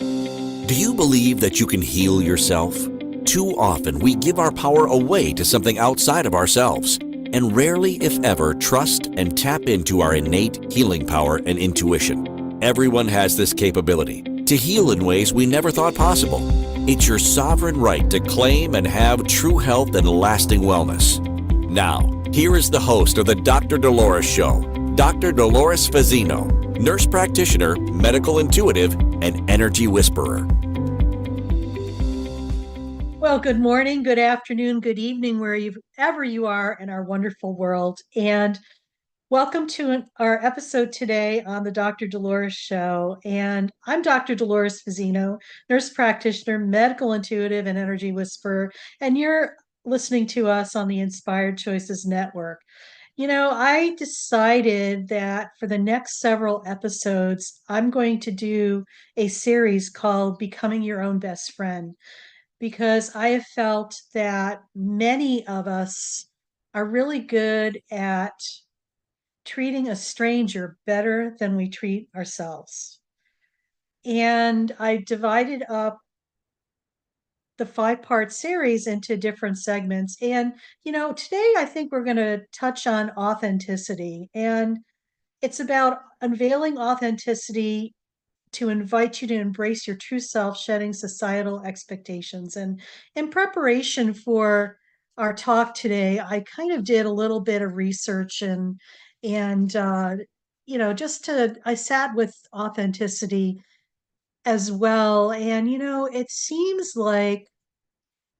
Do you believe that you can heal yourself? Too often we give our power away to something outside of ourselves, and rarely, if ever, trust and tap into our innate healing power and intuition. Everyone has this capability to heal in ways we never thought possible. It's your sovereign right to claim and have true health and lasting wellness. Now, here is the host of the Dr. Dolores Show, Dr. Dolores Fazzino, nurse practitioner, medical intuitive, and energy whisperer. Well, good morning, good afternoon, good evening, wherever you are in our wonderful world. And welcome to our episode today on the Dr. Dolores Show. And I'm Dr. Dolores Fazzino, nurse practitioner, medical intuitive, and energy whisperer. And you're listening to us on the Inspired Choices Network. I decided that for the next several episodes, I'm going to do a series called Becoming Your Own Best Friend, because I have felt that many of us are really good at treating a stranger better than we treat ourselves. And I divided up the 5-part series into different segments. And, today I think we're going to touch on authenticity. And it's about unveiling authenticity to invite you to embrace your true self, shedding societal expectations. And in preparation for our talk today, I kind of did a little bit of research and I sat with authenticity as well. And it seems like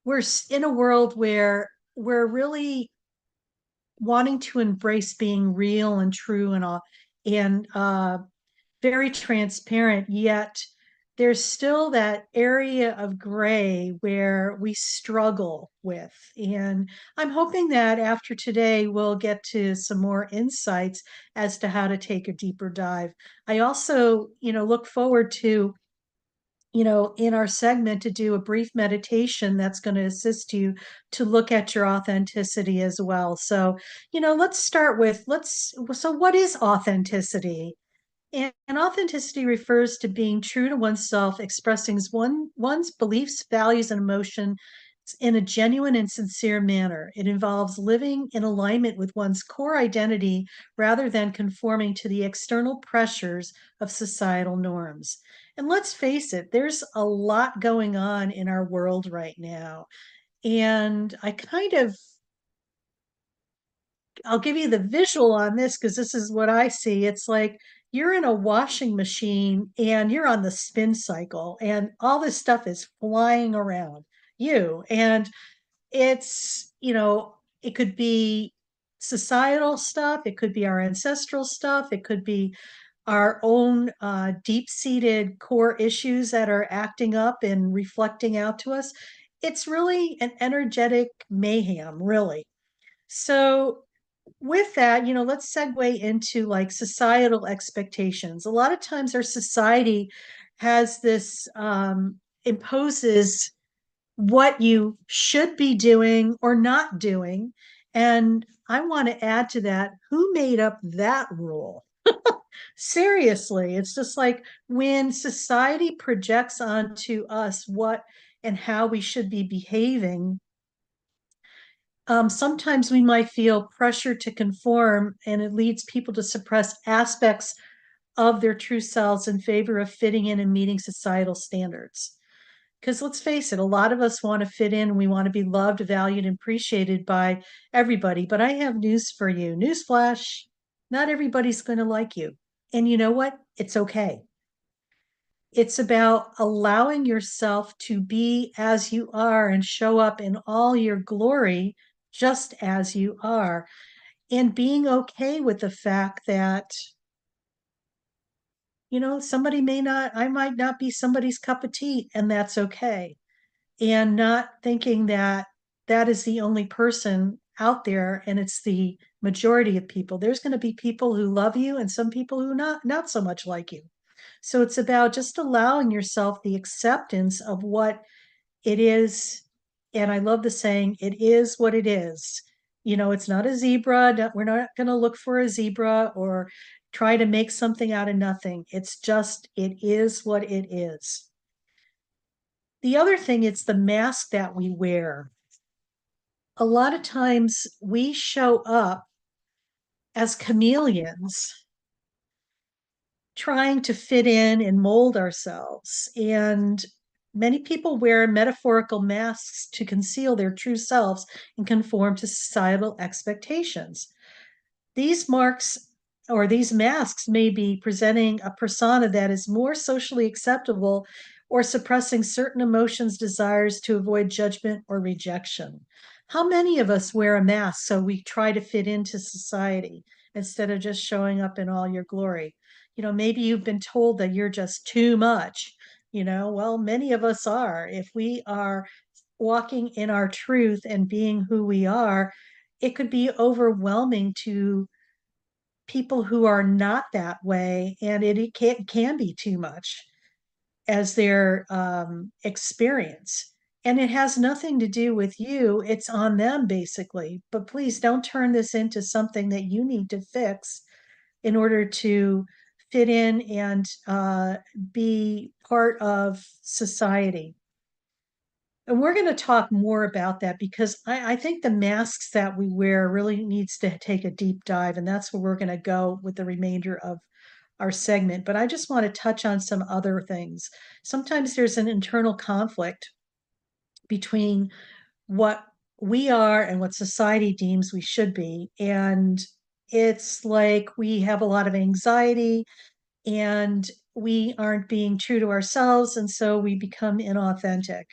we're in a world where we're really wanting to embrace being real and true and very transparent, yet there's still that area of gray where we struggle with. And I'm hoping that after today, we'll get to some more insights as to how to take a deeper dive. I also, look forward to, in our segment to do a brief meditation that's going to assist you to look at your authenticity as well. So, so what is authenticity? And authenticity refers to being true to oneself, expressing one's beliefs, values, and emotions in a genuine and sincere manner. It involves living in alignment with one's core identity rather than conforming to the external pressures of societal norms. And let's face it, there's a lot going on in our world right now. And I'll give you the visual on this because this is what I see. It's like you're in a washing machine and you're on the spin cycle, and all this stuff is flying around you. And it could be societal stuff, it could be our ancestral stuff, it could be our own deep seated core issues that are acting up and reflecting out to us. It's really an energetic mayhem, really. So, with that, let's segue into like societal expectations. A lot of times our society has this imposes what you should be doing or not doing. And I want to add to that, who made up that rule? Seriously, it's just like when society projects onto us what and how we should be behaving. Sometimes we might feel pressure to conform, and it leads people to suppress aspects of their true selves in favor of fitting in and meeting societal standards. Because let's face it, a lot of us want to fit in. We want to be loved, valued, and appreciated by everybody. But I have news for you. Newsflash, not everybody's going to like you. And you know what? It's okay. It's about allowing yourself to be as you are and show up in all your glory just as you are, and being okay with the fact that I might not be somebody's cup of tea, and that's okay. And not thinking that that is the only person out there and it's the majority of people. There's going to be people who love you and some people who not so much like you. So it's about just allowing yourself the acceptance of what it is. And I love the saying, it is what it is. It's not a zebra. We're not going to look for a zebra or try to make something out of nothing. It's just, it is what it is. The other thing, it's the mask that we wear. A lot of times we show up as chameleons trying to fit in and mold ourselves. And many people wear metaphorical masks to conceal their true selves and conform to societal expectations. These marks or these masks may be presenting a persona that is more socially acceptable or suppressing certain emotions, desires to avoid judgment or rejection. How many of us wear a mask so we try to fit into society instead of just showing up in all your glory? Maybe you've been told that you're just too much. Well, many of us are. If we are walking in our truth and being who we are, it could be overwhelming to people who are not that way, and it can be too much as their experience. And it has nothing to do with you, it's on them basically. But please don't turn this into something that you need to fix in order to fit in and be part of society. And we're going to talk more about that because I think the masks that we wear really needs to take a deep dive, and that's where we're going to go with the remainder of our segment. But I just want to touch on some other things. Sometimes there's an internal conflict between what we are and what society deems we should be. And it's like we have a lot of anxiety and we aren't being true to ourselves. And so we become inauthentic.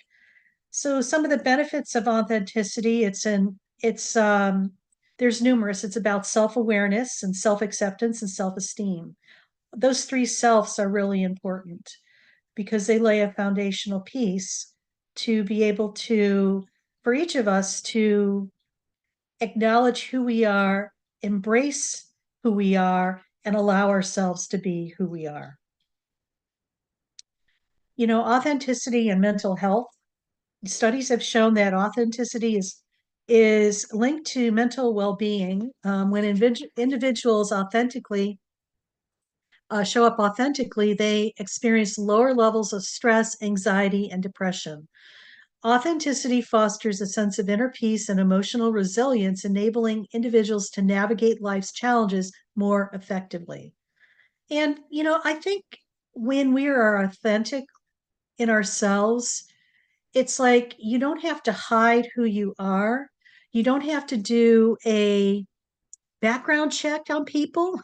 So some of the benefits of authenticity, there's numerous. It's about self-awareness and self-acceptance and self-esteem. Those three selves are really important because they lay a foundational piece to be able to, for each of us to acknowledge who we are, embrace who we are, and allow ourselves to be who we are. Authenticity and mental health. Studies have shown that authenticity is linked to mental well-being. When individuals authentically show up authentically, they experience lower levels of stress, anxiety, and depression. Authenticity fosters a sense of inner peace and emotional resilience, enabling individuals to navigate life's challenges more effectively. And, I think when we are authentic in ourselves, it's like you don't have to hide who you are. You don't have to do a background check on people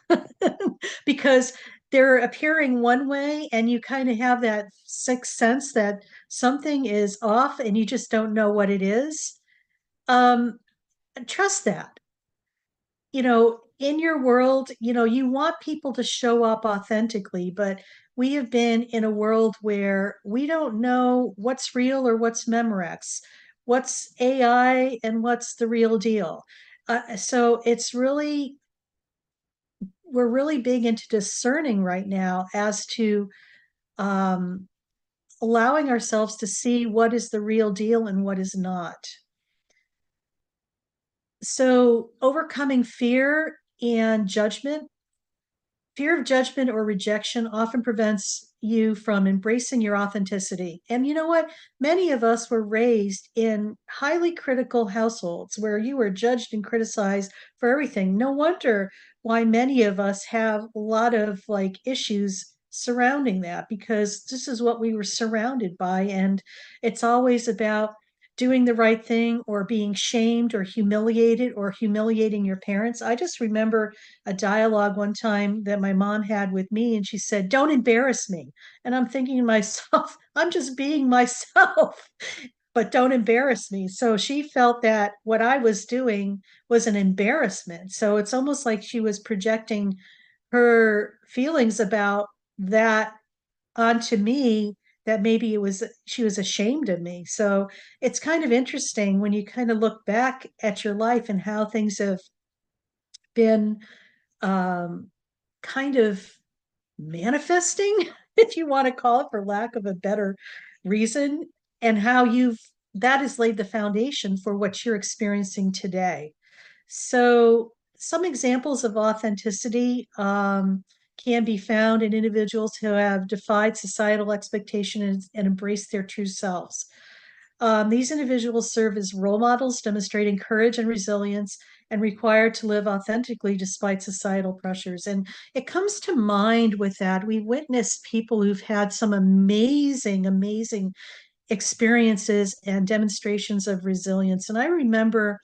because they're appearing one way and you kind of have that sixth sense that something is off and you just don't know what it is. Um, Trust that. In your world, you want people to show up authentically, but we have been in a world where we don't know what's real or what's Memorex, what's AI, and what's the real deal. So we're really big into discerning right now as to um, allowing ourselves to see what is the real deal and what is not. So, overcoming fear and judgment. Fear of judgment or rejection often prevents you from embracing your authenticity. And you know what? Many of us were raised in highly critical households where you were judged and criticized for everything. No wonder why many of us have a lot of like issues surrounding that because this is what we were surrounded by. And it's always about doing the right thing or being shamed or humiliated or humiliating your parents. I just remember a dialogue one time that my mom had with me, and she said, "Don't embarrass me." And I'm thinking to myself, I'm just being myself, but don't embarrass me. So she felt that what I was doing was an embarrassment. So it's almost like she was projecting her feelings about that onto me, that maybe she was ashamed of me. So it's kind of interesting when you kind of look back at your life and how things have been um, kind of manifesting, if you want to call it, for lack of a better reason, and how that has laid the foundation for what you're experiencing today. So, some examples of authenticity. can be found in individuals who have defied societal expectations and embraced their true selves. These individuals serve as role models, demonstrating courage and resilience, and required to live authentically despite societal pressures. And it comes to mind with that. We witnessed people who've had some amazing, amazing experiences and demonstrations of resilience. And I remember,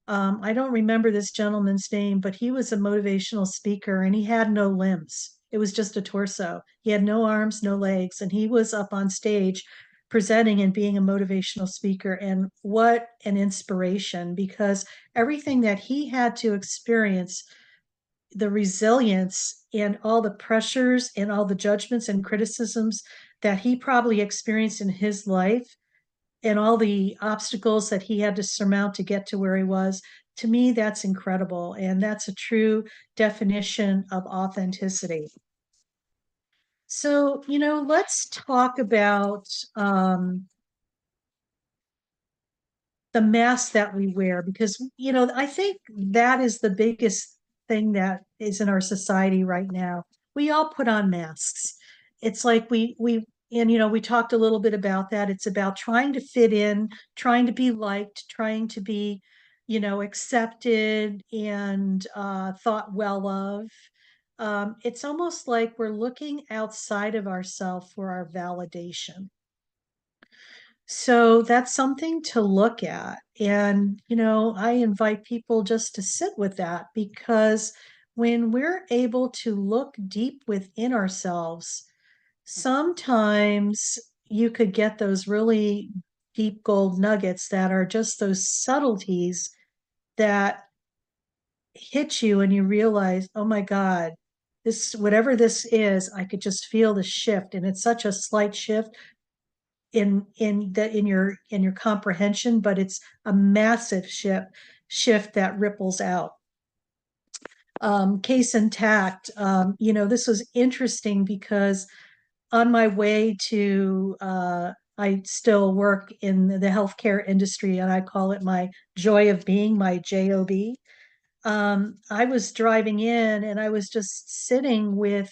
I don't remember this gentleman's name, but he was a motivational speaker and he had no limbs. It was just a torso. He had no arms, no legs, and he was up on stage presenting and being a motivational speaker. And what an inspiration, because everything that he had to experience, the resilience and all the pressures and all the judgments and criticisms that he probably experienced in his life, and all the obstacles that he had to surmount to get to where he was, to me, that's incredible. And that's a true definition of authenticity. So, let's talk about the mask that we wear, because I think that is the biggest thing that is in our society right now. We all put on masks. It's like we and we talked a little bit about that. It's about trying to fit in, trying to be liked, trying to be accepted and thought well of. It's almost like we're looking outside of ourselves for our validation. So that's something to look at. And, I invite people just to sit with that, because when we're able to look deep within ourselves, sometimes you could get those really deep gold nuggets that are just those subtleties that hit you and you realize, oh my God, this, whatever this is, I could just feel the shift. And it's such a slight shift in your comprehension, but it's a massive shift that ripples out. Case intact, this was interesting because on my way to I still work in the healthcare industry, and I call it my joy of being, my job. I was driving in and I was just sitting with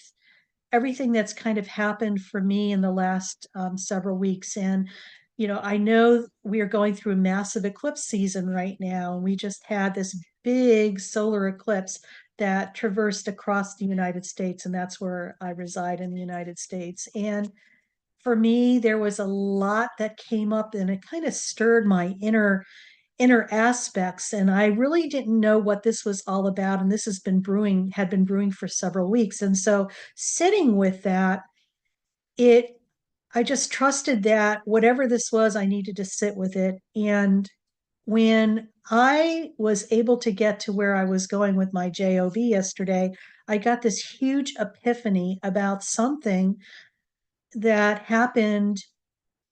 everything that's kind of happened for me in the last several weeks. And, I know we are going through a massive eclipse season right now. And we just had this big solar eclipse that traversed across the United States. And that's where I reside, in the United States. And for me, there was a lot that came up and it kind of stirred my inner aspects, and I really didn't know what this was all about. And this had been brewing for several weeks. And so sitting with that, it I just trusted that whatever this was, I needed to sit with it. And when I was able to get to where I was going with my job yesterday, I got this huge epiphany about something that happened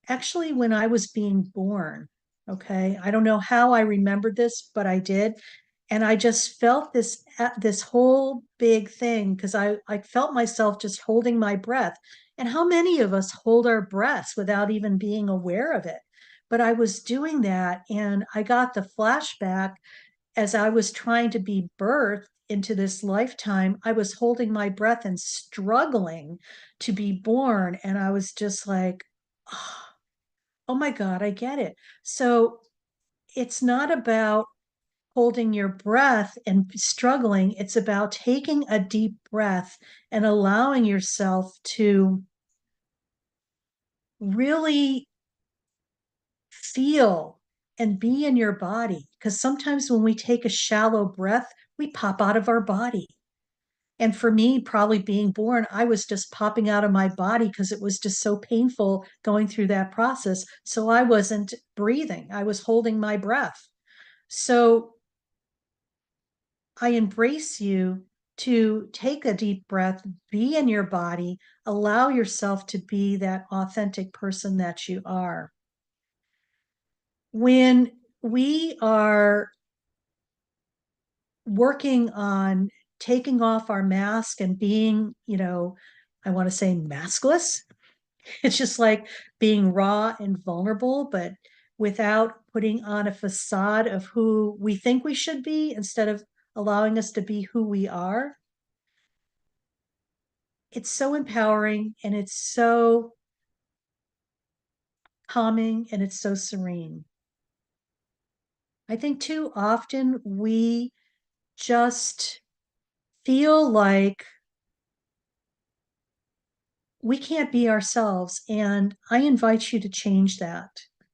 actually when I was being born. Okay. I don't know how I remembered this, but I did. And I just felt this whole big thing, because I felt myself just holding my breath. And how many of us hold our breaths without even being aware of it? But I was doing that, and I got the flashback as I was trying to be birthed into this lifetime. I was holding my breath and struggling to be born. And I was just like, oh my God, I get it. So it's not about holding your breath and struggling. It's about taking a deep breath and allowing yourself to really feel and be in your body. Because sometimes when we take a shallow breath, we pop out of our body. And for me, probably being born, I was just popping out of my body because it was just so painful going through that process. So I wasn't breathing, I was holding my breath. So I embrace you to take a deep breath, be in your body, allow yourself to be that authentic person that you are. When we are working on taking off our mask and being, I want to say maskless, it's just like being raw and vulnerable, but without putting on a facade of who we think we should be, instead of allowing us to be who we are. it's so empowering and it's so calming and it's so serene. I think too often we just feel like we can't be ourselves. And I invite you to change that.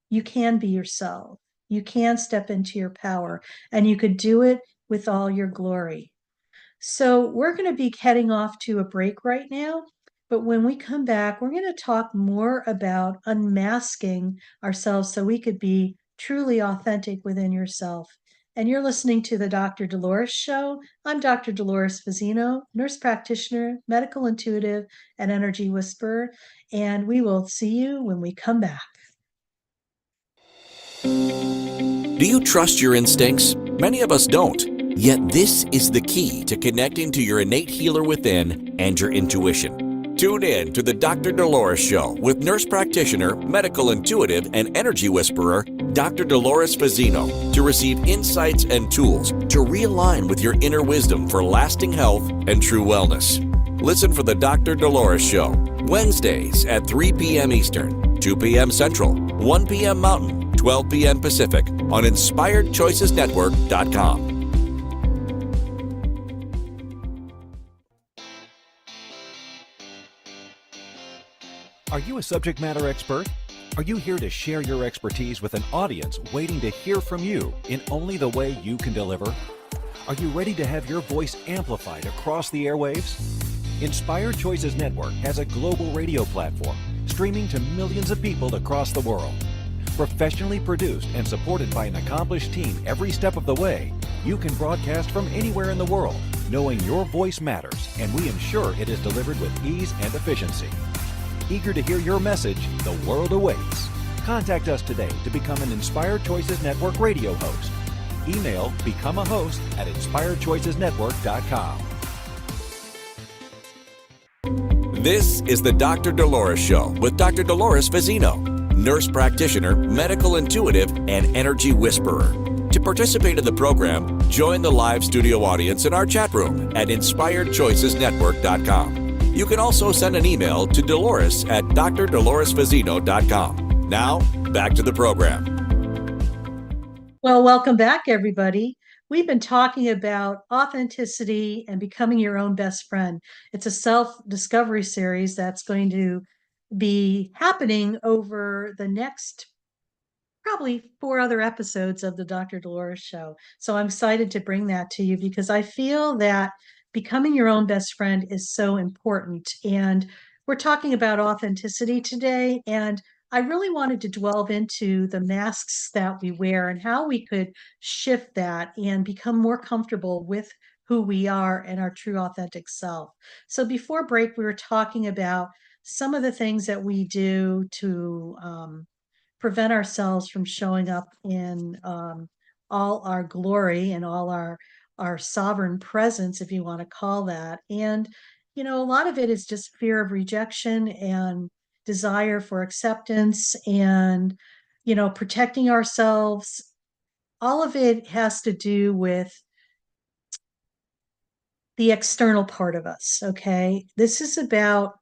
You can be yourself. You can step into your power and you could do it with all your glory. So we're going to be heading off to a break right now. But when we come back, we're going to talk more about unmasking ourselves so we could be truly authentic within yourself. And you're listening to the Dr. Dolores Show. I'm Dr. Dolores Fazzino, nurse practitioner, medical intuitive, and energy whisperer. And we will see you when we come back. Do you trust your instincts? Many of us don't. Yet this is the key to connecting to your innate healer within and your intuition. Tune in to the Dr. Dolores Show with nurse practitioner, medical intuitive, and energy whisperer, Dr. Dolores Fazzino, to receive insights and tools to realign with your inner wisdom for lasting health and true wellness. Listen for the Dr. Dolores Show, Wednesdays at 3 p.m. Eastern, 2 p.m. Central, 1 p.m. Mountain, 12 p.m. Pacific on InspiredChoicesNetwork.com. Are you a subject matter expert? Are you here to share your expertise with an audience waiting to hear from you in only the way you can deliver? Are you ready to have your voice amplified across the airwaves? Inspired Choices Network has a global radio platform streaming to millions of people across the world. Professionally produced and supported by an accomplished team every step of the way, you can broadcast from anywhere in the world, knowing your voice matters, and we ensure it is delivered with ease and efficiency. Eager to hear your message, the world awaits. Contact us today to become an Inspired Choices Network radio host. Email become a host at InspiredChoicesNetwork.com. This is the Dr. Dolores Show with Dr. Dolores Fazzino, nurse practitioner, medical intuitive, and energy whisperer. To participate in the program, join the live studio audience in our chat room at InspiredChoicesNetwork.com. You can also send an email to Dolores at drdoloresfazzino.com. Now, back to the program. Well, welcome back, everybody. We've been talking about authenticity and becoming your own best friend. It's a self-discovery series that's going to be happening over the next probably 4 other episodes of the Dr. Dolores Show. So I'm excited to bring that to you because I feel that becoming your own best friend is so important. And we're talking about authenticity today. And I really wanted to delve into the masks that we wear and how we could shift that and become more comfortable with who we are and our true authentic self. So before break, we were talking about some of the things that we do to prevent ourselves from showing up in all our glory and all our sovereign presence, if you want to call that. And a lot of it is just fear of rejection and desire for acceptance and protecting ourselves. All of it has to do with the external part of us. Okay, this is about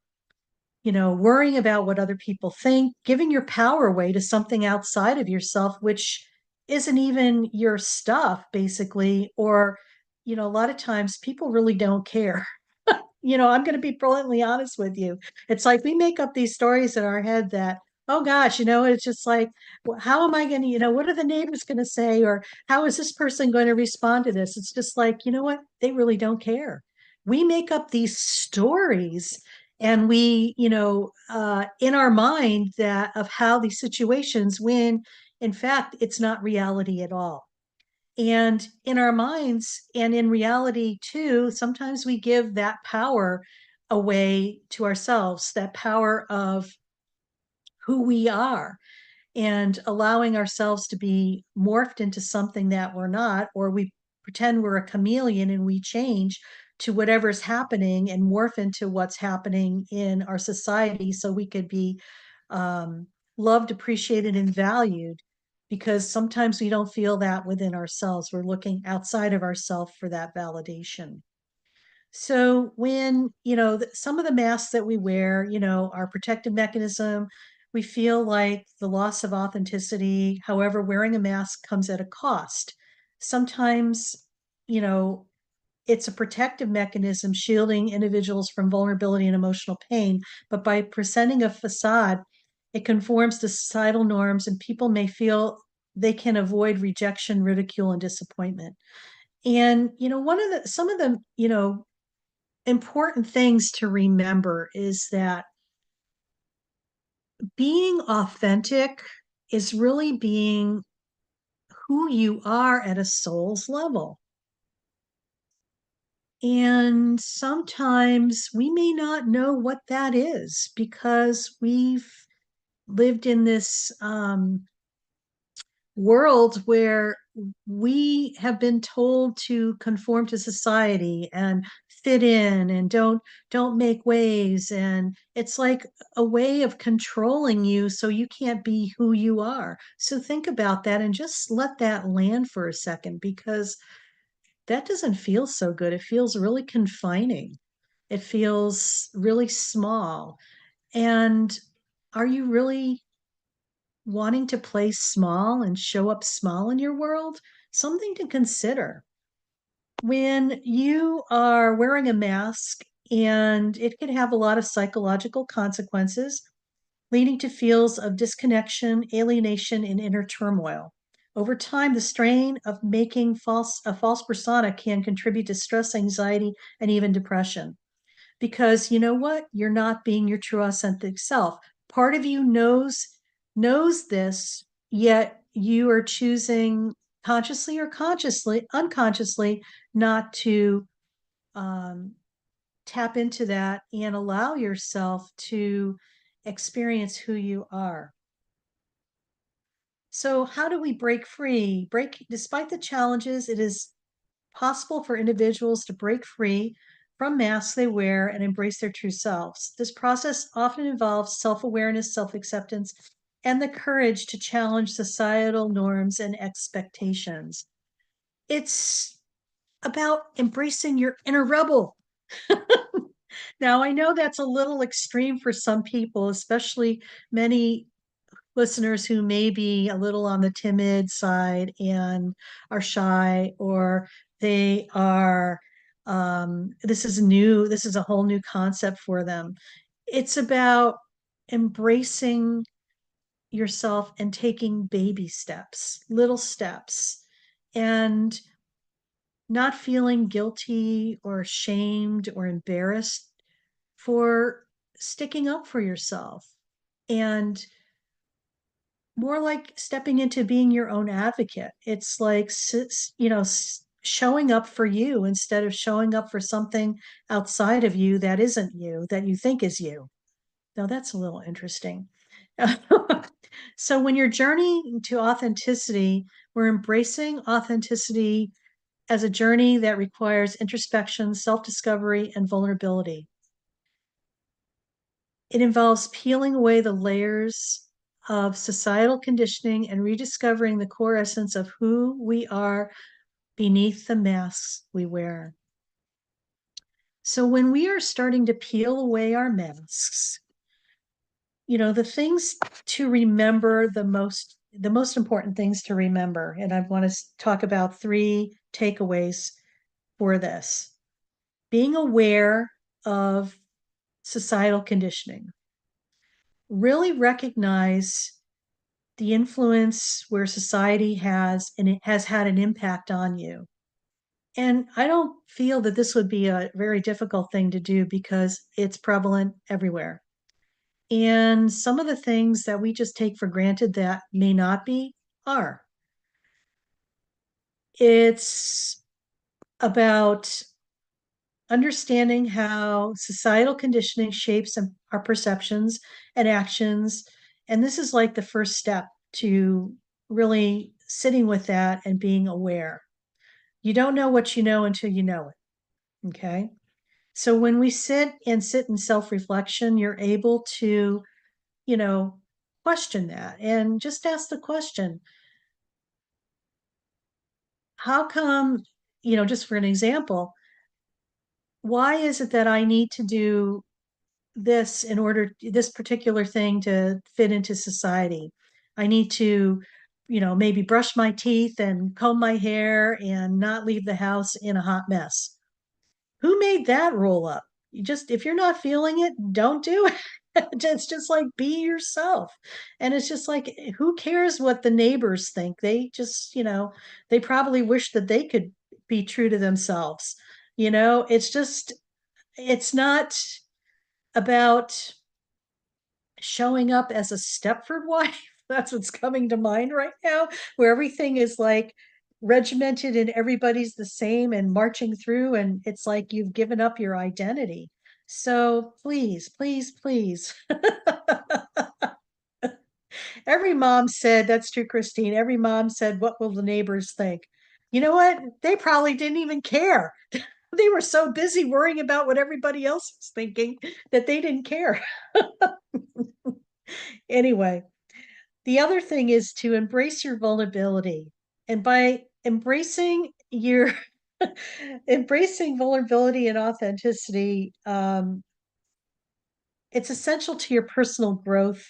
worrying about what other people think, giving your power away to something outside of yourself, which isn't even your stuff, basically. Or, a lot of times people really don't care. I'm going to be bluntly honest with you. It's like we make up these stories in our head that, oh gosh, it's just like, how am I going to, what are the neighbors going to say? Or how is this person going to respond to this? It's just like, you know what? They really don't care. We make up these stories and we, in our mind that of how these situations when in fact, it's not reality at all. And in our minds and in reality too, sometimes we give that power away to ourselves, that power of who we are, and allowing ourselves to be morphed into something that we're not, or we pretend we're a chameleon and we change to whatever's happening and morph into what's happening in our society so we could be loved, appreciated, and valued. Because sometimes we don't feel that within ourselves. We're looking outside of ourselves for that validation. So when, some of the masks that we wear, our protective mechanism, we feel like the loss of authenticity. However, wearing a mask comes at a cost. Sometimes, you know, it's a protective mechanism shielding individuals from vulnerability and emotional pain. But by presenting a facade, it conforms to societal norms, and people may feel they can avoid rejection, ridicule, and disappointment. And, some of the, important things to remember is that being authentic is really being who you are at a soul's level. And sometimes we may not know what that is because we've lived in this world where we have been told to conform to society and fit in and don't make waves, and it's like a way of controlling you so you can't be who you are. So think about that and just let that land for a second, because that doesn't feel so good. It feels really confining. It feels really small. And are you really wanting to play small and show up small in your world? Something to consider. When you are wearing a mask, and it can have a lot of psychological consequences, leading to feels of disconnection, alienation, and inner turmoil. Over time, the strain of making a false persona can contribute to stress, anxiety, and even depression. Because you know what? You're not being your true authentic self. Part of you knows this, yet you are choosing consciously or unconsciously not to um, tap into that and allow yourself to experience who you are. So, how do we break free? Despite the challenges, it is possible for individuals to break free from masks they wear and embrace their true selves. This process often involves self awareness, self acceptance, and the courage to challenge societal norms and expectations. It's about embracing your inner rebel. Now, I know that's a little extreme for some people, especially many listeners who may be a little on the timid side and are shy, or they are this is new, this is a whole new concept for them. It's about embracing yourself and taking baby steps, little steps, and not feeling guilty or ashamed or embarrassed for sticking up for yourself, and more like stepping into being your own advocate. It's like, showing up for you instead of showing up for something outside of you that isn't you, that you think is you. Now, that's a little interesting. So, when you're journeying to authenticity, we're embracing authenticity as a journey that requires introspection, self discovery, and vulnerability. It involves peeling away the layers of societal conditioning and rediscovering the core essence of who we are beneath the masks we wear. So when we are starting to peel away our masks, the things to remember, the most important things to remember, and I want to talk about three takeaways for this. Being aware of societal conditioning. Really recognize the influence where society has, and it has had an impact on you. And I don't feel that this would be a very difficult thing to do because it's prevalent everywhere. And some of the things that we just take for granted that may not be are. It's about understanding how societal conditioning shapes our perceptions and actions. And this is like the first step to really sitting with that and being aware. You don't know what you know until you know it. Okay. So when we sit in self reflection, you're able to, you know, question that and just ask the question, how come, just for an example, why is it that I need to do this in order, this particular thing to fit into society? I need to, maybe brush my teeth and comb my hair and not leave the house in a hot mess. Who made that rule up? You just, if you're not feeling it, don't do it. It's just like be yourself. And it's just like, who cares what the neighbors think? They just, they probably wish that they could be true to themselves. It's just, it's not about showing up as a Stepford wife. That's what's coming to mind right now, where everything is like regimented and everybody's the same and marching through, and it's like you've given up your identity. So please, please, please. Every mom said, that's true, Christine. Every mom said, what will the neighbors think? You know what? They probably didn't even care. They were so busy worrying about what everybody else was thinking that they didn't care. Anyway, the other thing is to embrace your vulnerability. And by embracing your embracing vulnerability and authenticity, it's essential to your personal growth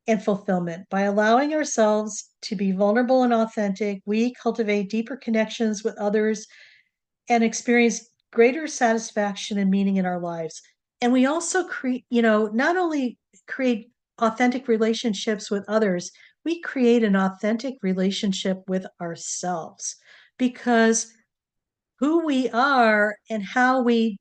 and fulfillment. By allowing ourselves to be vulnerable and authentic, we cultivate deeper connections with others and experience greater satisfaction and meaning in our lives. And we also create, not only create authentic relationships with others, we create an authentic relationship with ourselves, because who we are and how we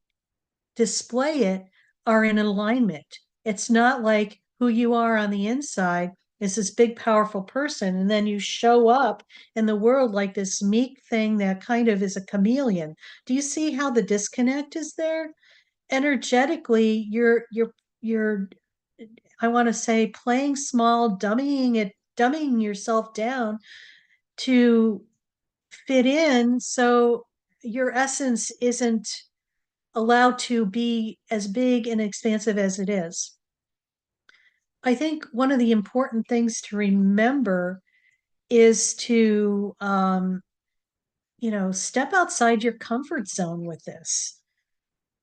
display it are in alignment. It's not like who you are on the inside is this big, powerful person, and then you show up in the world like this meek thing that kind of is a chameleon. Do you see how the disconnect is there? Energetically, you're I want to say playing small, dumbing yourself down to fit in, so your essence isn't allowed to be as big and expansive as it is. I think one of the important things to remember is to, step outside your comfort zone with this.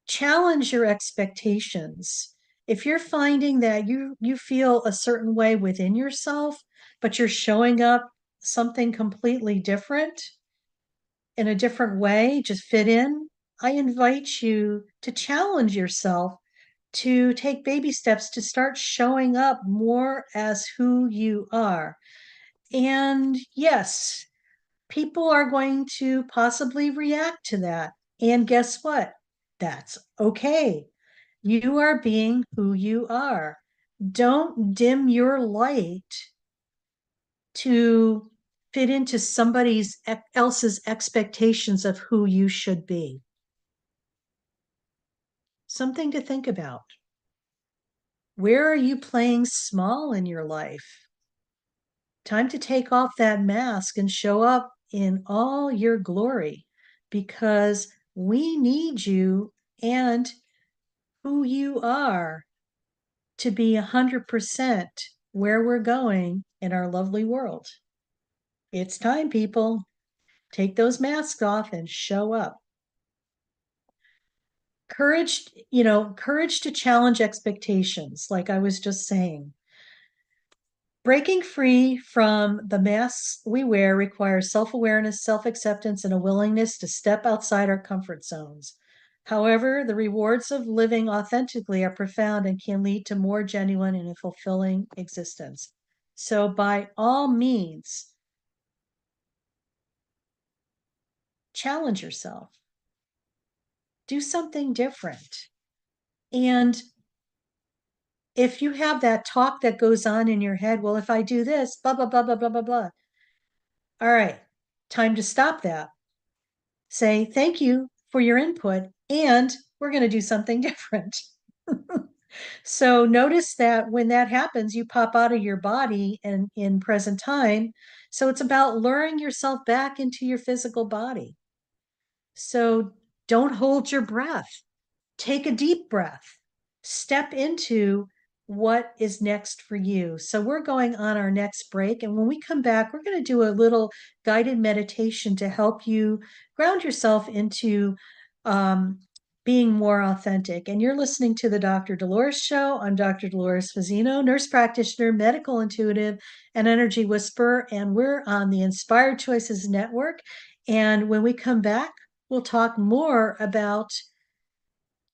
Challenge your expectations. If you're finding that you feel a certain way within yourself, but you're showing up something completely different in a different way, just fit in, I invite you to challenge yourself to take baby steps to start showing up more as who you are. And yes, people are going to possibly react to that. And guess what? That's okay. You are being who you are. Don't dim your light to fit into somebody else's expectations of who you should be. Something to think about. Where are you playing small in your life? Time to take off that mask and show up in all your glory, because we need you and who you are to be 100% where we're going in our lovely world. It's time, people. Take those masks off and show up. Courage to challenge expectations, like I was just saying. Breaking free from the masks we wear requires self awareness, self acceptance, and a willingness to step outside our comfort zones. However, the rewards of living authentically are profound and can lead to more genuine and a fulfilling existence. So, by all means, challenge yourself, do something different. And if you have that talk that goes on in your head, well, if I do this, blah, blah, blah, blah, blah, blah, blah. All right, time to stop that. Say thank you for your input, and we're going to do something different. So notice that when that happens, you pop out of your body and in present time. So it's about luring yourself back into your physical body. So don't hold your breath. Take a deep breath. Step into what is next for you. So we're going on our next break. And when we come back, we're going to do a little guided meditation to help you ground yourself into being more authentic. And you're listening to the Dr. Dolores Show. I'm Dr. Dolores Fazzino, nurse practitioner, medical intuitive, and energy whisperer. And we're on the Inspired Choices Network. And when we come back, we'll talk more about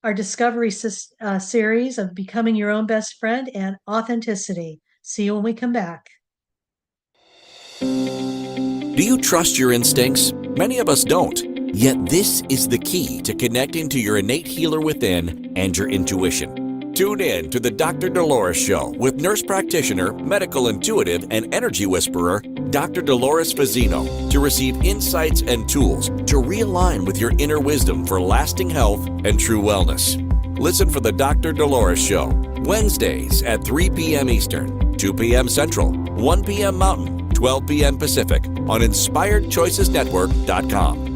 our discovery series of becoming your own best friend and authenticity. See you when we come back. Do you trust your instincts? Many of us don't. Yet this is the key to connecting to your innate healer within and your intuition. Tune in to the Dr. Dolores Show with nurse practitioner, medical intuitive, and energy whisperer, Dr. Dolores Fazzino, to receive insights and tools to realign with your inner wisdom for lasting health and true wellness. Listen for the Dr. Dolores Show, Wednesdays at 3 p.m. Eastern, 2 p.m. Central, 1 p.m. Mountain, 12 p.m. Pacific on InspiredChoicesNetwork.com.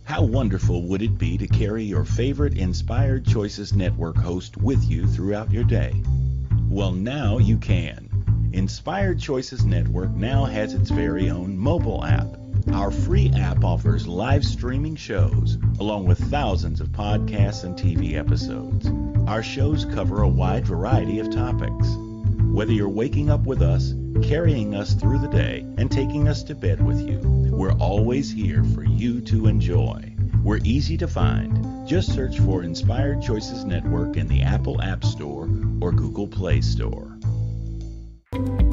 How wonderful would it be to carry your favorite Inspired Choices Network host with you throughout your day? Well, now you can. Inspired Choices Network now has its very own mobile app. Our free app offers live streaming shows, along with thousands of podcasts and TV episodes. Our shows cover a wide variety of topics. Whether you're waking up with us, carrying us through the day, and taking us to bed with you, we're always here for you to enjoy. We're easy to find. Just search for Inspired Choices Network in the Apple App Store or Google Play Store.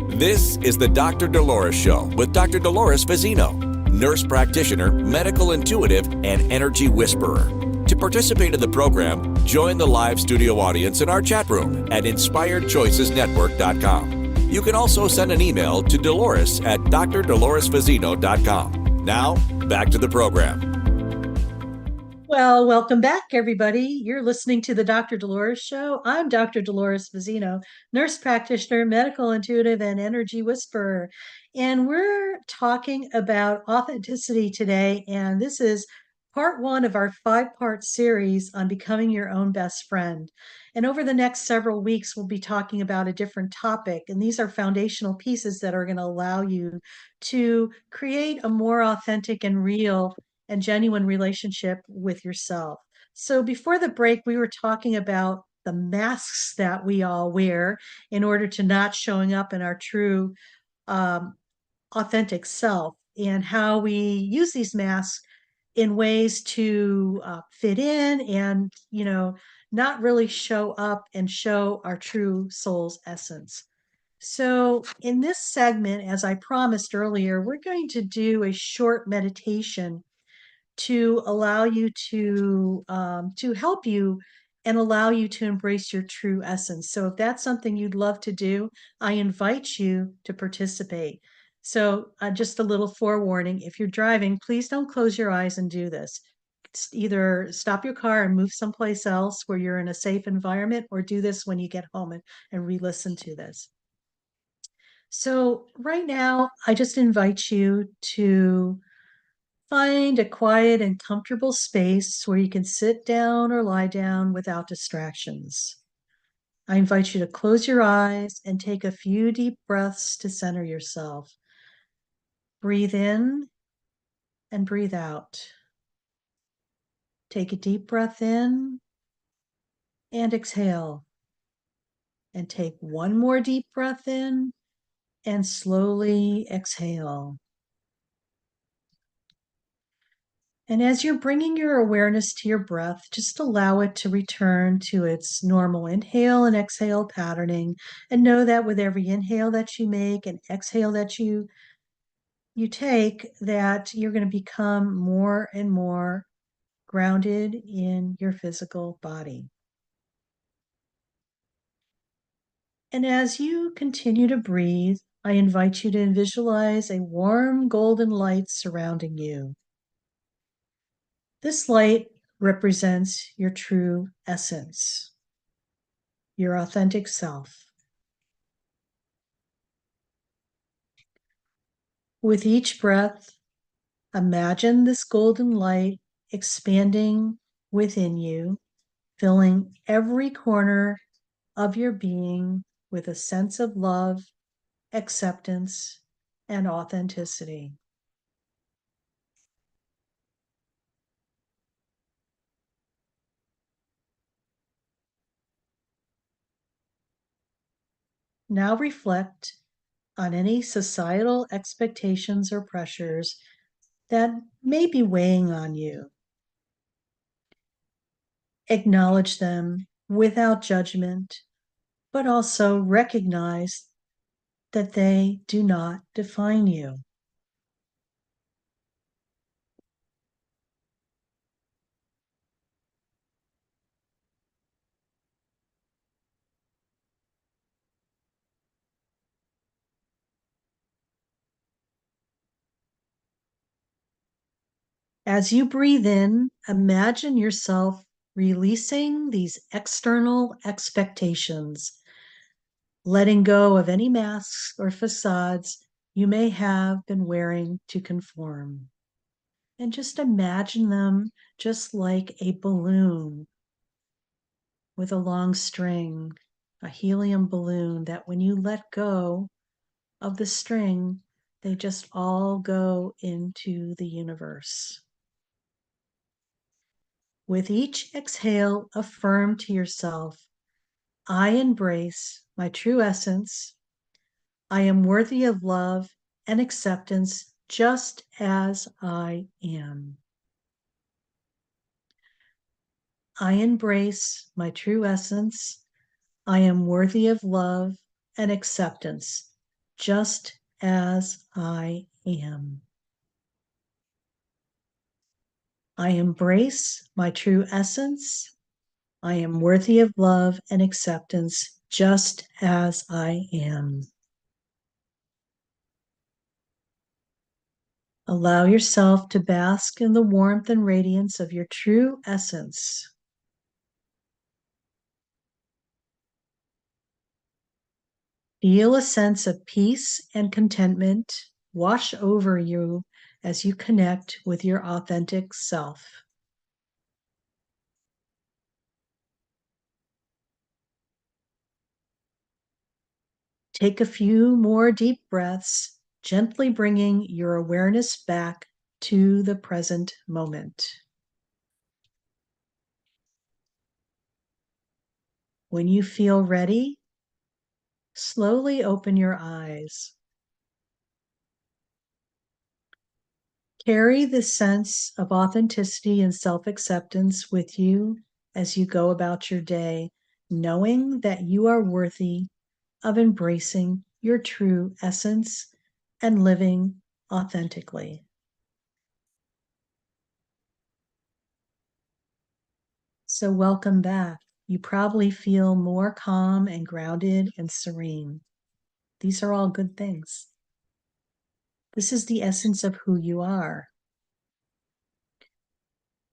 This is the Dr. Dolores Show with Dr. Dolores Fazzino, nurse practitioner, medical intuitive, and energy whisperer. To participate in the program, join the live studio audience in our chat room at InspiredChoicesNetwork.com. You can also send an email to Dolores at drdoloresfazzino.com. Now, back to the program. Well, welcome back, everybody. You're listening to the Dr. Dolores Show. I'm Dr. Dolores Fazzino, nurse practitioner, medical intuitive, and energy whisperer. And we're talking about authenticity today. And this is part one of our 5-part series on becoming your own best friend. And over the next several weeks, we'll be talking about a different topic. And these are foundational pieces that are going to allow you to create a more authentic and real and genuine relationship with yourself. So before the break, we were talking about the masks that we all wear in order to not showing up in our true authentic self, and how we use these masks in ways to fit in and, not really show up and show our true soul's essence. So, in this segment, as I promised earlier, we're going to do a short meditation to allow you to help you and allow you to embrace your true essence. So if that's something you'd love to do, I invite you to participate. So just a little forewarning, if you're driving, please don't close your eyes and do this. Either stop your car and move someplace else where you're in a safe environment, or do this when you get home and re-listen to this. So right now, I just invite you to find a quiet and comfortable space where you can sit down or lie down without distractions. I invite you to close your eyes and take a few deep breaths to center yourself. Breathe in and breathe out. Take a deep breath in and exhale. And take one more deep breath in and slowly exhale. And as you're bringing your awareness to your breath, just allow it to return to its normal inhale and exhale patterning. And know that with every inhale that you make and exhale that you take, that you're going to become more and more grounded in your physical body. And as you continue to breathe, I invite you to visualize a warm golden light surrounding you. This light represents your true essence, your authentic self. With each breath, imagine this golden light expanding within you, filling every corner of your being with a sense of love, acceptance, and authenticity. Now reflect on any societal expectations or pressures that may be weighing on you. Acknowledge them without judgment, but also recognize that they do not define you. As you breathe in, imagine yourself releasing these external expectations, letting go of any masks or facades you may have been wearing to conform. And just imagine them just like a balloon with a long string, a helium balloon that when you let go of the string, they just all go into the universe. With each exhale, affirm to yourself, I embrace my true essence. I am worthy of love and acceptance just as I am. I embrace my true essence. I am worthy of love and acceptance just as I am. I embrace my true essence. I am worthy of love and acceptance just as I am. Allow yourself to bask in the warmth and radiance of your true essence. Feel a sense of peace and contentment wash over you as you connect with your authentic self. Take a few more deep breaths, gently bringing your awareness back to the present moment. When you feel ready, slowly open your eyes. Carry this sense of authenticity and self-acceptance with you as you go about your day, knowing that you are worthy of embracing your true essence and living authentically. So welcome back. You probably feel more calm and grounded and serene. These are all good things. This is the essence of who you are.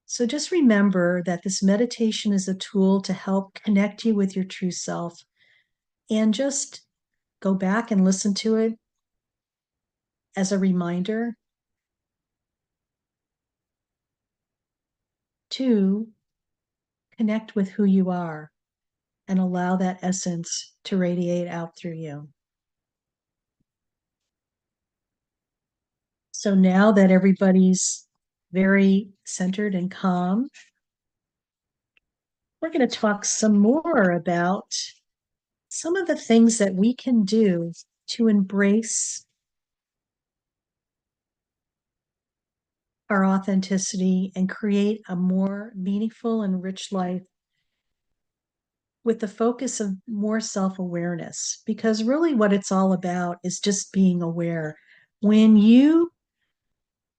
So just remember that this meditation is a tool to help connect you with your true self, and just go back and listen to it as a reminder to connect with who you are and allow that essence to radiate out through you. So now that everybody's very centered and calm, we're going to talk some more about some of the things that we can do to embrace our authenticity and create a more meaningful and rich life with the focus of more self-awareness. Because really what it's all about is just being aware. When you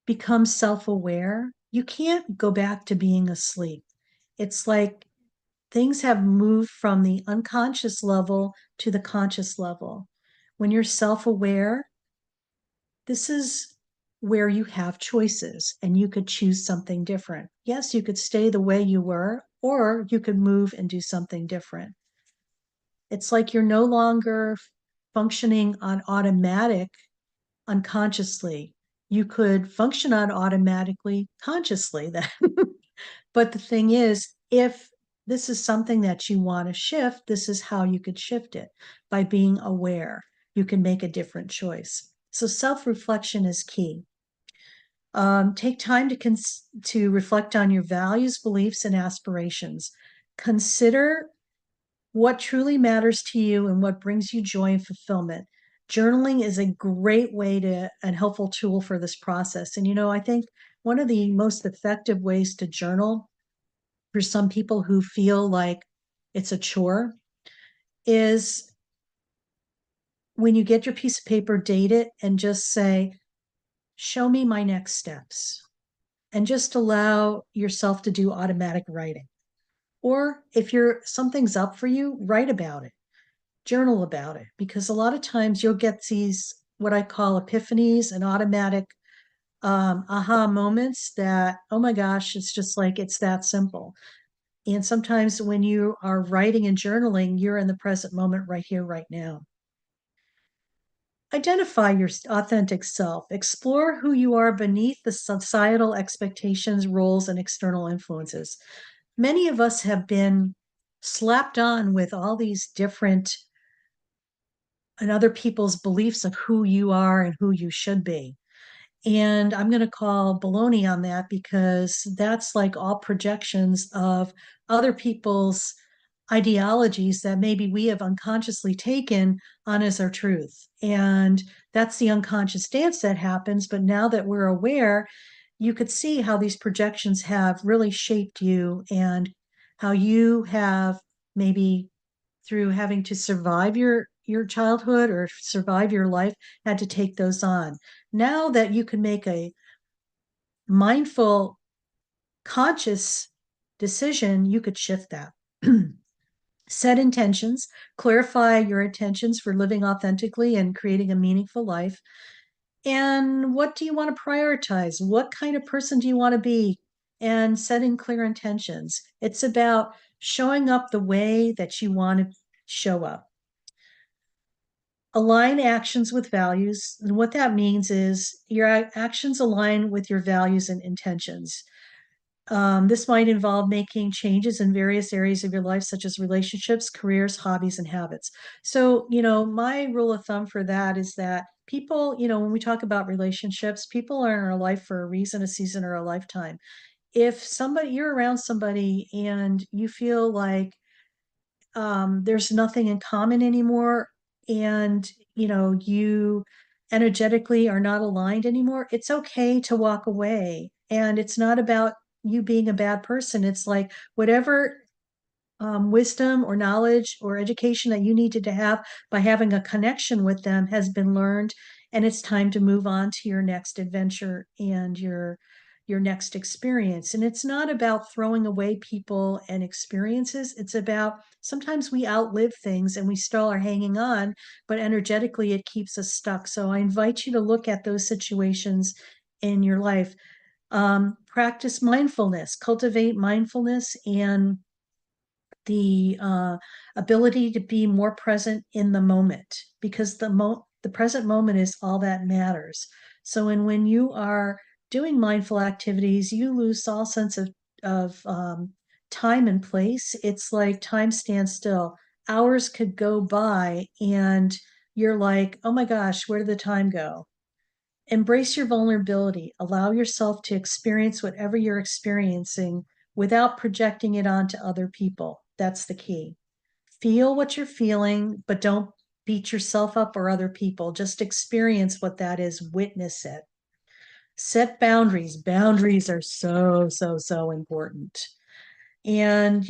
become self-aware, you can't go back to being asleep. It's like things have moved from the unconscious level to the conscious level. When you're self-aware, this is where you have choices and you could choose something different. Yes, you could stay the way you were, or you could move and do something different. It's like you're no longer functioning on automatic unconsciously. You could function on automatically consciously then. But the thing is, if this is something that you want to shift, this is how you could shift it by being aware. You can make a different choice. So self-reflection is key. Take time to reflect on your values, beliefs, and aspirations. Consider what truly matters to you and what brings you joy and fulfillment. Journaling is a great way to and helpful tool for this process. And I think one of the most effective ways to journal for some people who feel like it's a chore is when you get your piece of paper, date it, and just say, show me my next steps. And just allow yourself to do automatic writing. Or if something's up for you, write about it, journal about it, because a lot of times you'll get these what I call epiphanies and automatic aha moments that, oh my gosh, it's just like it's that simple. And sometimes when you are writing and journaling, you're in the present moment right here, right now. Identify your authentic self. Explore who you are beneath the societal expectations, roles, and external influences. Many of us have been slapped on with all these different and other people's beliefs of who you are and who you should be. And I'm going to call baloney on that because that's like all projections of other people's ideologies that maybe we have unconsciously taken on as our truth. And that's the unconscious dance that happens. But now that we're aware, you could see how these projections have really shaped you and how you have maybe through having to survive your childhood or survive your life had to take those on. Now that you can make a mindful conscious decision, you could shift that. Set intentions, clarify your intentions for living authentically and creating a meaningful life. And what do you want to prioritize? What kind of person do you want to be? And setting clear intentions. It's about showing up the way that you want to show up. Align actions with values. And what that means is your actions align with your values and intentions. This might involve making changes in various areas of your life, such as relationships, careers, hobbies, and habits. So, my rule of thumb for that is that people, when we talk about relationships, people are in our life for a reason, a season, or a lifetime. If you're around somebody and you feel like there's nothing in common anymore, and you energetically are not aligned anymore, it's okay to walk away. And it's not about you being a bad person. It's like whatever wisdom or knowledge or education that you needed to have by having a connection with them has been learned, and it's time to move on to your next adventure and your next experience. And it's not about throwing away people and experiences. It's about sometimes we outlive things and we still are hanging on, but energetically it keeps us stuck. So I invite you to look at those situations in your life. Practice mindfulness, cultivate mindfulness and the ability to be more present in the moment, because the present moment is all that matters. So, when you are doing mindful activities, you lose all sense of time and place. It's like time stands still. Hours could go by, and you're like, "Oh my gosh, where did the time go?" Embrace your vulnerability. Allow yourself to experience whatever you're experiencing without projecting it onto other people. That's the key. Feel what you're feeling, but don't beat yourself up or other people. Just experience what that is, witness it. Set boundaries. Boundaries are so, so, so important. And,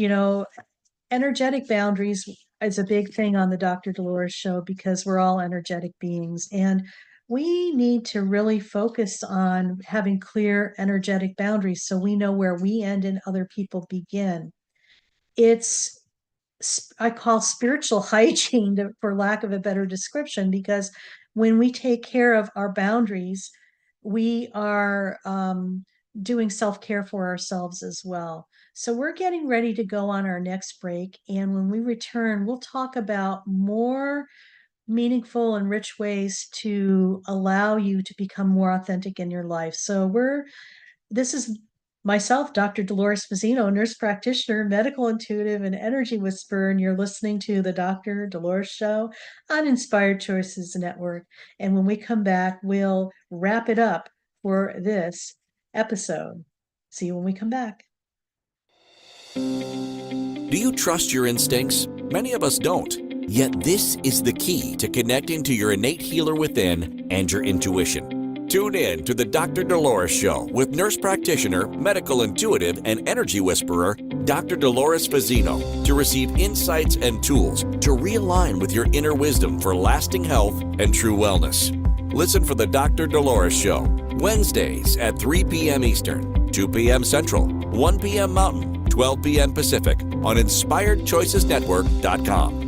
energetic boundaries is a big thing on the Dr. Dolores Show because we're all energetic beings. And we need to really focus on having clear energetic boundaries so we know where we end and other people begin. It's I call spiritual hygiene, for lack of a better description, because when we take care of our boundaries, we are doing self care for ourselves as well. So we're getting ready to go on our next break. And when we return, we'll talk about more meaningful and rich ways to allow you to become more authentic in your life. So this is myself, Dr. Dolores Fazzino, nurse practitioner, medical intuitive, and energy whisperer, and you're listening to the Dr. Dolores Show on Inspired Choices Network. And when we come back, we'll wrap it up for this episode. See you when we come back. Do you trust your instincts? Many of us don't. Yet this is the key to connecting to your innate healer within and your intuition. Tune in to the Dr. Dolores Show with nurse practitioner, medical intuitive, and energy whisperer, Dr. Dolores Fazzino, to receive insights and tools to realign with your inner wisdom for lasting health and true wellness. Listen for the Dr. Dolores Show, Wednesdays at 3 p.m. Eastern, 2 p.m. Central, 1 p.m. Mountain, 12 p.m. Pacific on InspiredChoicesNetwork.com.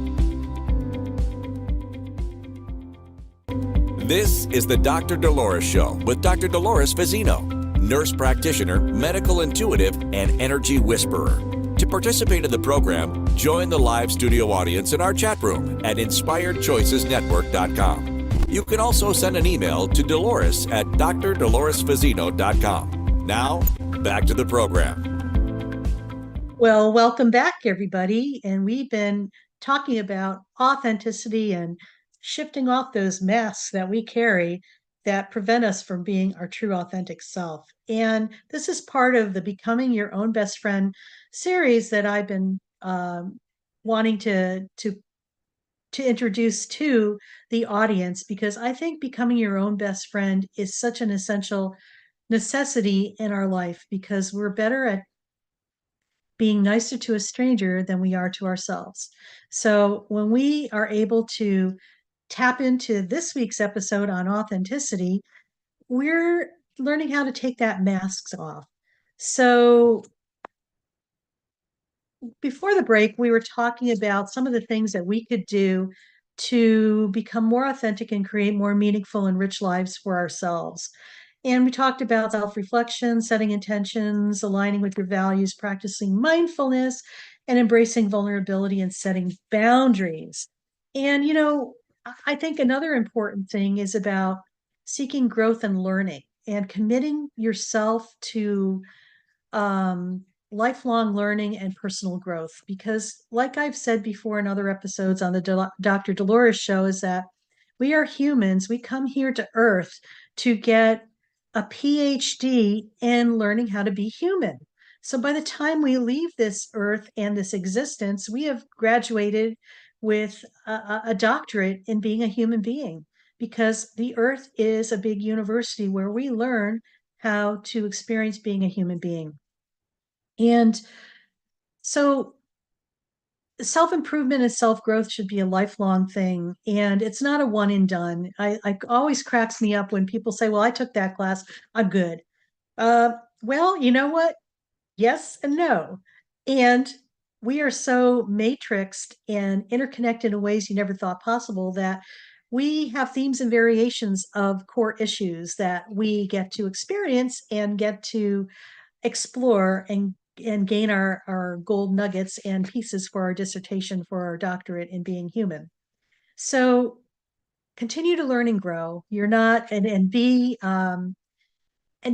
This is the Dr. Dolores Show with Dr. Dolores Fazzino, nurse practitioner, medical intuitive, and energy whisperer. To participate in the program, join the live studio audience in our chat room at InspiredChoicesNetwork.com. You can also send an email to Dolores at drdoloresfazzino.com. Now, back to the program. Well, welcome back, everybody. And we've been talking about authenticity and shifting off those masks that we carry that prevent us from being our true authentic self. And this is part of the Becoming Your Own Best Friend series that I've been wanting to introduce to the audience, because I think becoming your own best friend is such an essential necessity in our life, because we're better at being nicer to a stranger than we are to ourselves. So when we are able to tap into this week's episode on authenticity, we're learning how to take that masks off. So before the break, we were talking about some of the things that we could do to become more authentic and create more meaningful and rich lives for ourselves. And we talked about self-reflection, setting intentions, aligning with your values, practicing mindfulness, and embracing vulnerability and setting boundaries. And, I think another important thing is about seeking growth and learning and committing yourself to lifelong learning and personal growth. Because, like I've said before in other episodes on the Dr. Dolores Show, is that we are humans. We come here to Earth to get a PhD in learning how to be human. So by the time we leave this Earth and this existence, we have graduated with a doctorate in being a human being, because the Earth is a big university where we learn how to experience being a human being. And so self-improvement and self-growth should be a lifelong thing, and it's not a one and done. I always cracks me up when people say, well, I took that class, I'm good. Well, you know what? Yes and no. And we are so matrixed and interconnected in ways you never thought possible that we have themes and variations of core issues that we get to experience and get to explore and gain our gold nuggets and pieces for our dissertation for our doctorate in being human. So continue to learn and grow. You're not, and be, and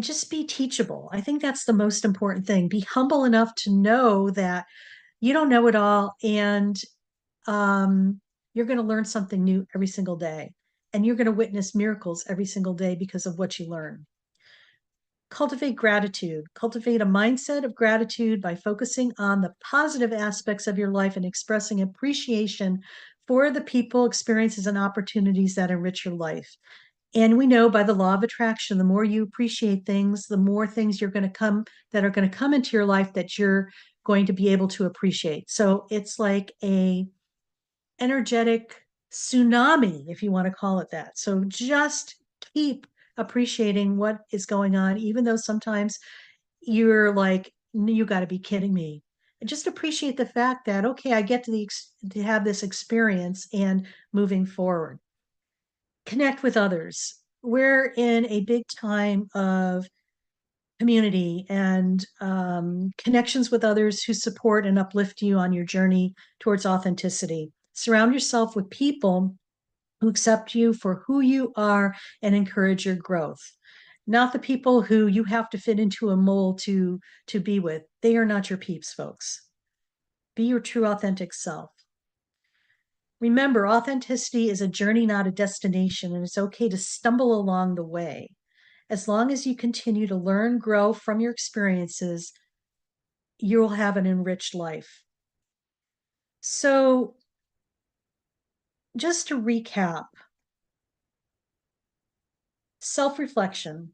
just be teachable. I think that's the most important thing. Be humble enough to know that you don't know it all, and you're going to learn something new every single day. And you're going to witness miracles every single day because of what you learn. Cultivate gratitude. Cultivate a mindset of gratitude by focusing on the positive aspects of your life and expressing appreciation for the people, experiences, and opportunities that enrich your life. And we know by the law of attraction, the more you appreciate things, the more things you're going to come that are going to come into your life that you're going to be able to appreciate. So it's like a energetic tsunami, if you want to call it that. So just keep appreciating what is going on, even though sometimes you're like, you got to be kidding me. And just appreciate the fact that, okay, I get to have this experience and moving forward. Connect with others. We're in a big time of community and connections with others who support and uplift you on your journey towards authenticity. Surround yourself with people who accept you for who you are and encourage your growth. not the people who you have to fit into a mold to be with. They are not your peeps, folks. Be your true, authentic self. Remember, authenticity is a journey, not a destination, and it's okay to stumble along the way. As long as you continue to learn, grow from your experiences, you'll have an enriched life. So, just to recap, self-reflection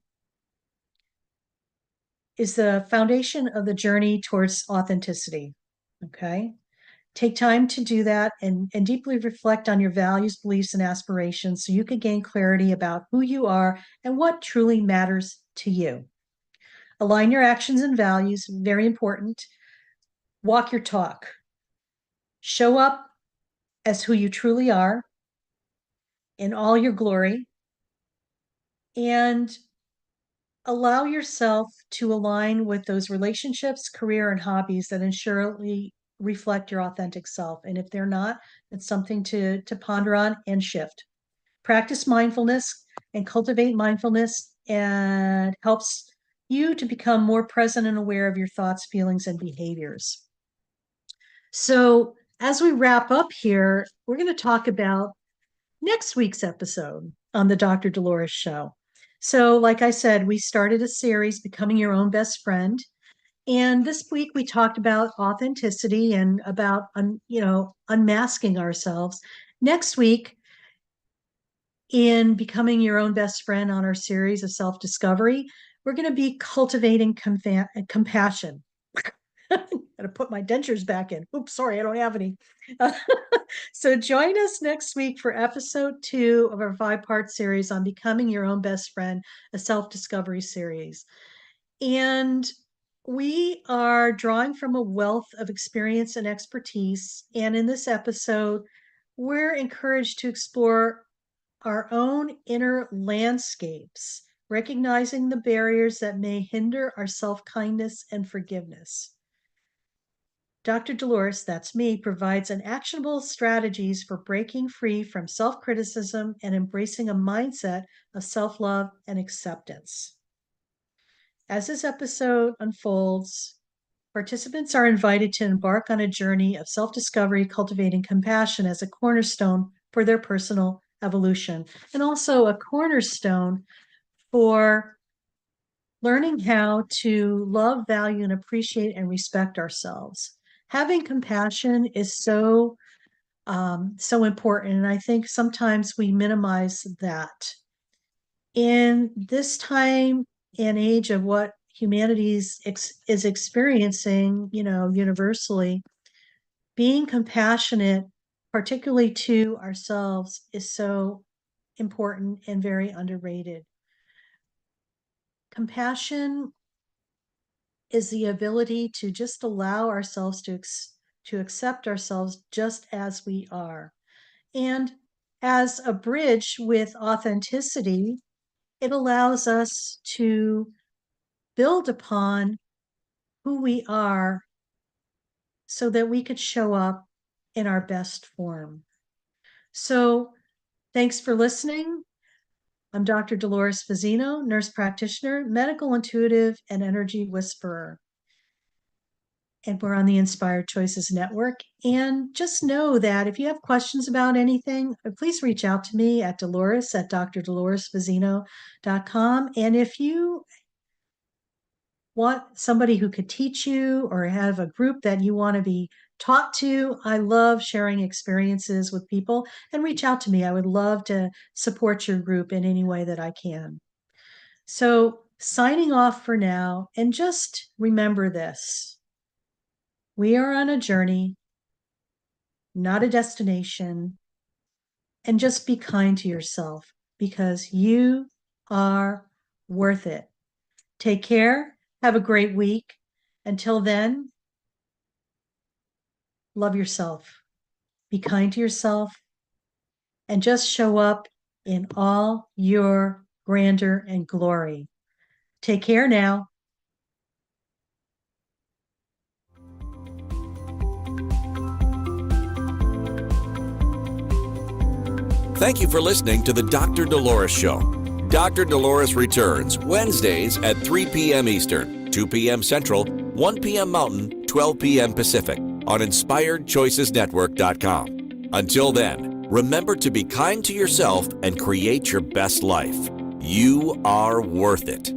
is the foundation of the journey towards authenticity. Okay. Take time to do that and deeply reflect on your values, beliefs, and aspirations so you can gain clarity about who you are and what truly matters to you. Align your actions and values, very important. Walk your talk. Show up as who you truly are in all your glory, and allow yourself to align with those relationships, career, and hobbies that surely reflect your authentic self. And if they're not, it's something to ponder on and shift. Practice mindfulness and cultivate mindfulness, and helps you to become more present and aware of your thoughts, feelings, and behaviors. So as we wrap up here, we're going to talk about next week's episode on the Dr. Dolores Show. So, like I said, we started a series, Becoming Your Own Best Friend. And this week we talked about authenticity and about, unmasking ourselves. Next week, in Becoming Your Own Best Friend on our series of self-discovery, we're going to be cultivating compassion. Gotta put my dentures back in. Oops, sorry, I don't have any. So join us next week for episode 2 of our 5-part series on Becoming Your Own Best Friend, a self-discovery series. And we are drawing from a wealth of experience and expertise. And in this episode, we're encouraged to explore our own inner landscapes, recognizing the barriers that may hinder our self-kindness and forgiveness. Dr. Dolores, that's me, provides an actionable strategies for breaking free from self-criticism and embracing a mindset of self-love and acceptance. As this episode unfolds, participants are invited to embark on a journey of self-discovery, cultivating compassion as a cornerstone for their personal evolution, and also a cornerstone for learning how to love, value, and appreciate and respect ourselves. Having compassion is so important, and I think sometimes we minimize that. In this time and age of what humanity is experiencing, universally, being compassionate, particularly to ourselves, is so important and very underrated. Compassion is the ability to just allow ourselves to accept ourselves just as we are. And as a bridge with authenticity, it allows us to build upon who we are so that we could show up in our best form. So thanks for listening. I'm Dr. Dolores Fazzino, nurse practitioner, medical intuitive, and energy whisperer. And we're on the Inspired Choices Network. And just know that if you have questions about anything, please reach out to me at Dolores at drdoloresfazzino.com. And if you want somebody who could teach you or have a group that you want to be taught to, I love sharing experiences with people, and reach out to me. I would love to support your group in any way that I can. So signing off for now, and just remember this: we are on a journey, not a destination, and just be kind to yourself because you are worth it. Take care. Have a great week. Until then, love yourself, be kind to yourself, and just show up in all your grandeur and glory. Take care now. Thank you for listening to the Dr. Dolores Show. Dr. Dolores returns Wednesdays at 3 p.m. Eastern, 2 p.m. Central, 1 p.m. Mountain, 12 p.m. Pacific on InspiredChoicesNetwork.com. Until then, remember to be kind to yourself and create your best life. You are worth it.